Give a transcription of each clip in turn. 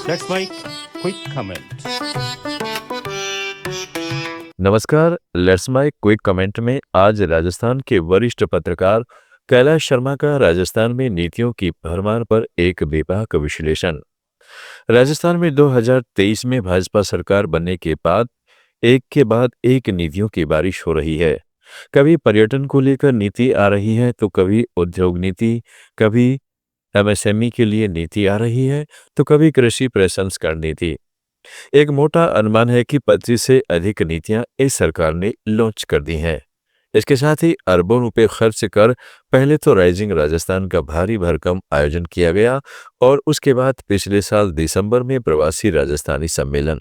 That's my quick comment. नमस्कार। Let's my quick comment में आज राजस्थान के वरिष्ठ पत्रकार कैलाश शर्मा का राजस्थान में नीतियों की भरमार पर एक बेबाक विश्लेषण। राजस्थान में 2023 में भाजपा सरकार बनने के बाद एक नीतियों की बारिश हो रही है। कभी पर्यटन को लेकर नीति आ रही है तो कभी उद्योग नीति, कभी एमएसएमई के लिए नीति आ रही है तो कभी कृषि प्रसंस्करण नीति। एक मोटा अनुमान है कि 25 से अधिक नीतियां इस सरकार ने लॉन्च कर दी हैं। इसके साथ ही अरबों रुपए खर्च कर पहले तो राइजिंग राजस्थान का भारी भरकम आयोजन किया गया और उसके बाद पिछले साल दिसंबर में प्रवासी राजस्थानी सम्मेलन।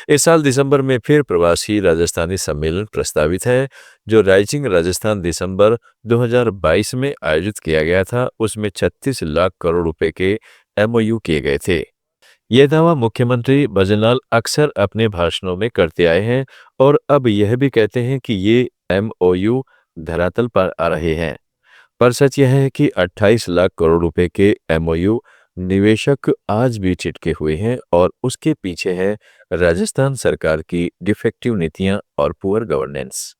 इस साल दिसंबर में फिर प्रवासी राजस्थानी सम्मेलन प्रस्तावित है। जो राइजिंग राजस्थान दिसंबर 2022 में आयोजित किया गया था उसमें 36 लाख करोड़ रुपए के एमओयू किए गए थे। यह दावा मुख्यमंत्री भजनलाल अक्सर अपने भाषणों में करते आए हैं और अब यह भी कहते हैं कि ये एमओयू धरातल पर आ रहे हैं। पर सच यह है कि 28 लाख करोड़ रुपए के एमओयू निवेशक आज भी चिटके हुए हैं और उसके पीछे है राजस्थान सरकार की डिफेक्टिव नीतियां और पुअर गवर्नेंस।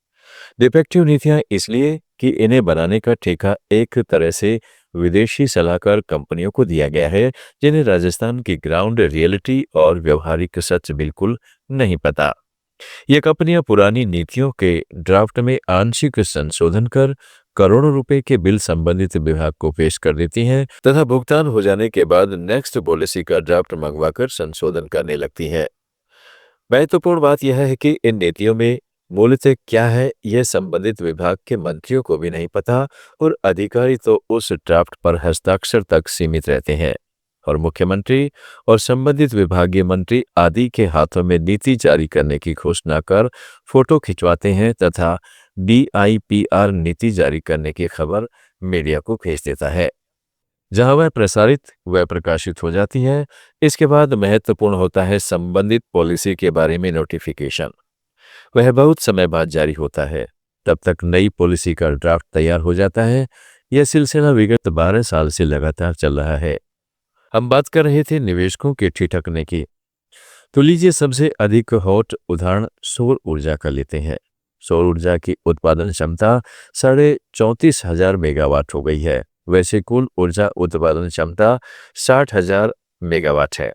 डिफेक्टिव नीतियां इसलिए कि इन्हें बनाने का ठेका एक तरह से विदेशी सलाहकार कंपनियों को दिया गया है, जिन्हें राजस्थान की ग्राउंड रियलिटी और व्यवहारिक सच बिल्कुल नहीं पता। ये कंपनियां पुरानी नीतियों के ड्राफ्ट में आंशिक संशोधन कर करोड़ों रुपए के बिल संबंधित विभाग को पेश कर देती हैं तथा भुगतान हो जाने के बाद नेक्स्ट पॉलिसी का ड्राफ्ट मंगवाकर संशोधन करने लगती हैं। महत्वपूर्ण बात यह है कि इन नीतियों में मूलतः क्या है यह संबंधित विभाग के मंत्रियों को भी नहीं पता और अधिकारी तो उस ड्राफ्ट पर हस्ताक्षर तक सीमित रहते हैं और मुख्यमंत्री और संबंधित विभागीय मंत्री आदि के हाथों में नीति जारी करने की घोषणा कर फोटो खिंचवाते हैं तथा DIPR नीति जारी करने की खबर मीडिया को भेज देता है। जहां वह प्रसारित व प्रकाशित हो जाती है, इसके बाद महत्वपूर्ण होता है संबंधित पॉलिसी के बारे में नोटिफिकेशन। वह बहुत समय बाद जारी होता है। तब तक नई पॉलिसी का ड्राफ्ट तैयार हो जाता है। यह सिलसिला विगत 12 साल से लगातार चल रहा है। हम बात कर रहे थे निवेशकों के ठिठकने की, तो लीजिए सबसे अधिक हॉट उदाहरण सौर ऊर्जा का लेते हैं। सौर ऊर्जा की उत्पादन क्षमता 34,500 मेगावाट हो गई है। वैसे कुल ऊर्जा उत्पादन क्षमता 60,000 मेगावाट है,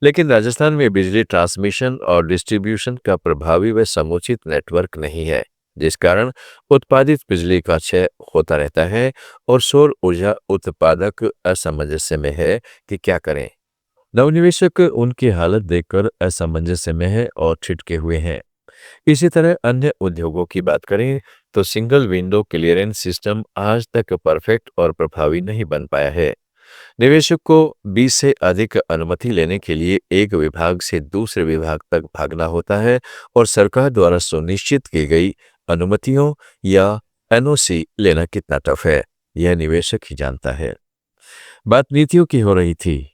लेकिन राजस्थान में बिजली ट्रांसमिशन और डिस्ट्रीब्यूशन का प्रभावी व समुचित नेटवर्क नहीं है, जिस कारण उत्पादित बिजली का क्षय होता रहता है और सौर ऊर्जा उत्पादक असमंजस्य में है कि क्या करें। नवनिवेशक उनकी हालत देखकर असमंजस्य में है और ठिठके हुए हैं। इसी तरह अन्य उद्योगों की बात करें तो सिंगल विंडो क्लियरेंस सिस्टम आज तक परफेक्ट और प्रभावी नहीं बन पाया है। निवेशक को 20 से अधिक अनुमति लेने के लिए एक विभाग से दूसरे विभाग तक भागना होता है और सरकार द्वारा सुनिश्चित की गई अनुमतियों या NOC लेना कितना टफ है, यह निवेशक ही जानता है। बात नीतियों की हो रही थी।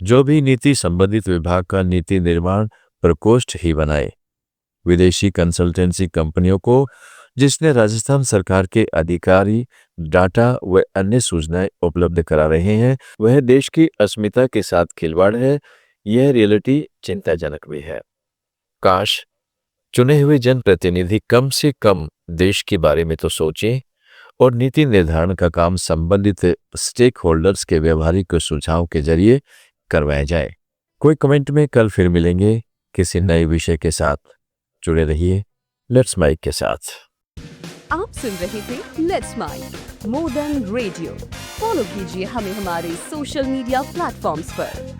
जो भी नीति संबंधित विभाग का नीति निर्माण प्रकोष्ठ ही बनाए। विदेशी कंसल्टेंसी कंपनियों को, जिसने राजस्थान सरकार के अधिकारी डाटा व अन्य सूचनाएं उपलब्ध करा रहे हैं, वह देश की अस्मिता के साथ खिलवाड़ है। यह रियलिटी चिंताजनक भी है। काश चुने हुए जनप्रतिनिधि कम से कम देश के बारे में तो सोचें और नीति निर्धारण का काम संबंधित स्टेक होल्डर्स के व्यवहारिक सुझाव के जरिए करवाया जाए। कोई कमेंट में कल फिर मिलेंगे किसी नए विषय के साथ। जुड़े रहिए लेट्स माइक के साथ। आप सुन रहे थे let's mike more than radio. Follow कीजिए हमें हमारे सोशल मीडिया प्लेटफॉर्म्स पर।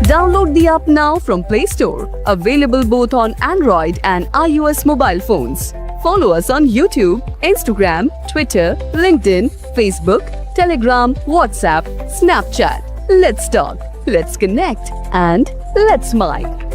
Download the app now from Play Store. Available both on Android and iOS mobile phones. Follow us on YouTube, Instagram, Twitter, LinkedIn, Facebook, Telegram, WhatsApp, Snapchat. Let's talk, let's connect, and let's smile.